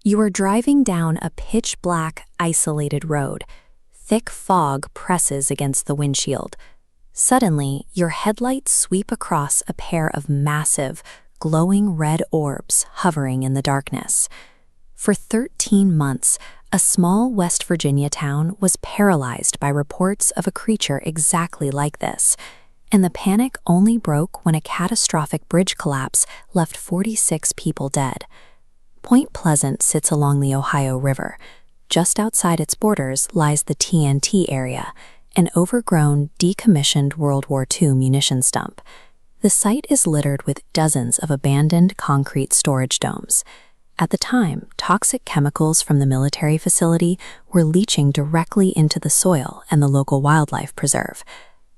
You are driving down a pitch-black, isolated road. Thick fog presses against the windshield. Suddenly, your headlights sweep across a pair of massive, glowing red orbs hovering in the darkness. For 13 months, a small West Virginia town was paralyzed by reports of a creature exactly like this, and the panic only broke when a catastrophic bridge collapse left 46 people dead. Point Pleasant sits along the Ohio River. Just outside its borders lies the TNT area, an overgrown, decommissioned World War II munitions dump. The site is littered with dozens of abandoned concrete storage domes. At the time, toxic chemicals from the military facility were leaching directly into the soil and the local wildlife preserve.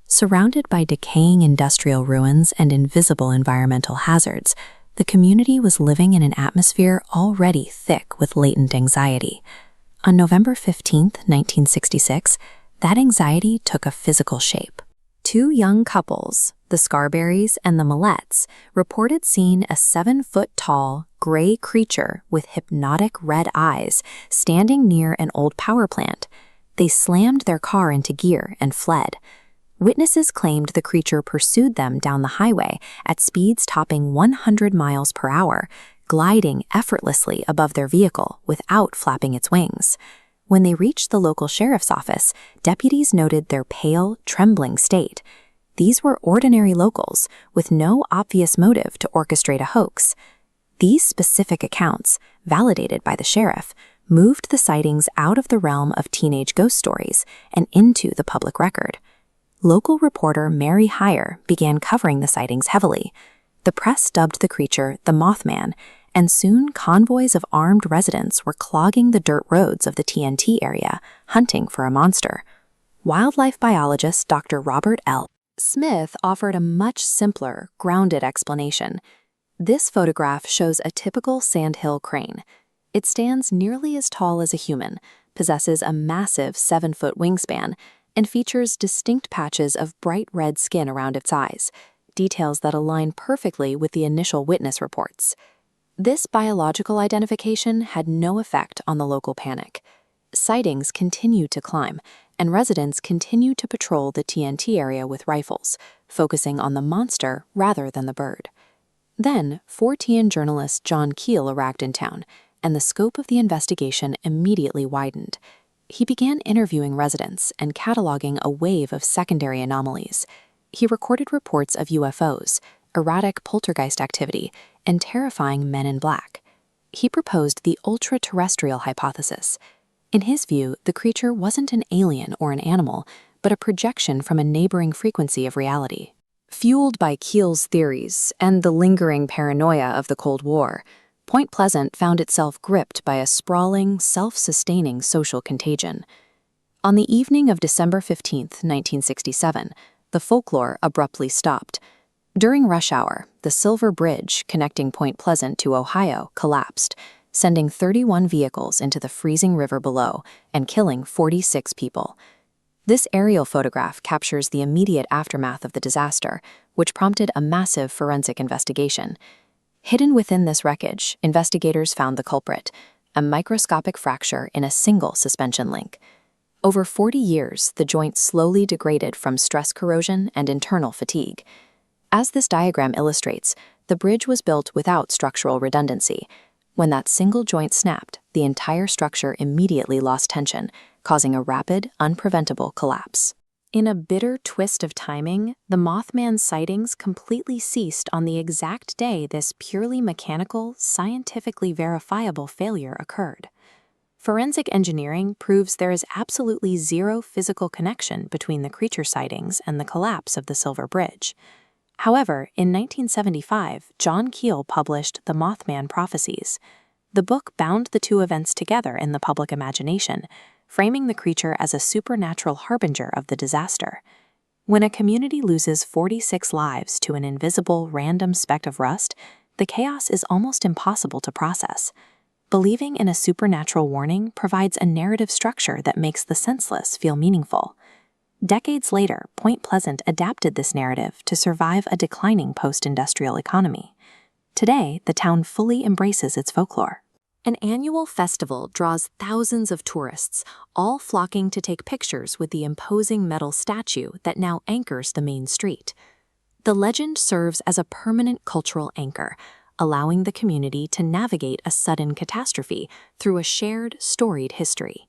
Surrounded by decaying industrial ruins and invisible environmental hazards, the community was living in an atmosphere already thick with latent anxiety. On November 15, 1966, that anxiety took a physical shape. Two young couples, the Scarberrys and the Millettes, reported seeing a 7-foot-tall, gray creature with hypnotic red eyes standing near an old power plant. They slammed their car into gear and fled. Witnesses claimed the creature pursued them down the highway at speeds topping 100 miles per hour, gliding effortlessly above their vehicle without flapping its wings. When they reached the local sheriff's office, deputies noted their pale, trembling state. These were ordinary locals with no obvious motive to orchestrate a hoax. These specific accounts, validated by the sheriff, moved the sightings out of the realm of teenage ghost stories and into the public record. Local reporter Mary Heyer began covering the sightings heavily. The press dubbed the creature the Mothman, and soon convoys of armed residents were clogging the dirt roads of the TNT area, hunting for a monster. Wildlife biologist Dr. Robert L. Smith offered a much simpler, grounded explanation. This photograph shows a typical sandhill crane. It stands nearly as tall as a human, possesses a massive 7-foot wingspan, and features distinct patches of bright red skin around its eyes, details that align perfectly with the initial witness reports. This biological identification had no effect on the local panic. Sightings continued to climb, and residents continued to patrol the TNT area with rifles, focusing on the monster rather than the bird. Then, 4TN journalist John Keel arrived in town, and the scope of the investigation immediately widened. He began interviewing residents and cataloging a wave of secondary anomalies. He recorded reports of UFOs, erratic poltergeist activity, and terrifying men in black. He proposed the ultra-terrestrial hypothesis. In his view, the creature wasn't an alien or an animal, but a projection from a neighboring frequency of reality. Fueled by Keel's theories and the lingering paranoia of the Cold War, Point Pleasant found itself gripped by a sprawling, self-sustaining social contagion. On the evening of December 15, 1967, the Folklore abruptly stopped. During rush hour, the Silver Bridge connecting Point Pleasant to Ohio collapsed, sending 31 vehicles into the freezing river below and killing 46 people. This aerial photograph captures the immediate aftermath of the disaster, which prompted a massive forensic investigation. Hidden within this wreckage, investigators found the culprit, a microscopic fracture in a single suspension link. Over 40 years, the joint slowly degraded from stress corrosion and internal fatigue. As this diagram illustrates, the bridge was built without structural redundancy. When that single joint snapped, the entire structure immediately lost tension, causing a rapid, unpreventable collapse. In a bitter twist of timing, the Mothman sightings completely ceased on the exact day this purely mechanical, scientifically verifiable failure occurred. Forensic engineering proves there is absolutely zero physical connection between the creature sightings and the collapse of the Silver Bridge. However, in 1975, John Keel published The Mothman Prophecies. The book bound the two events together in the public imagination, framing the creature as a supernatural harbinger of the disaster. When a community loses 46 lives to an invisible, random speck of rust, the chaos is almost impossible to process. Believing in a supernatural warning provides a narrative structure that makes the senseless feel meaningful. Decades later, Point Pleasant adapted this narrative to survive a declining post-industrial economy. Today, the town fully embraces its folklore. An annual festival draws thousands of tourists, all flocking to take pictures with the imposing metal statue that now anchors the main street. The legend serves as a permanent cultural anchor, allowing the community to navigate a sudden catastrophe through a shared, storied history.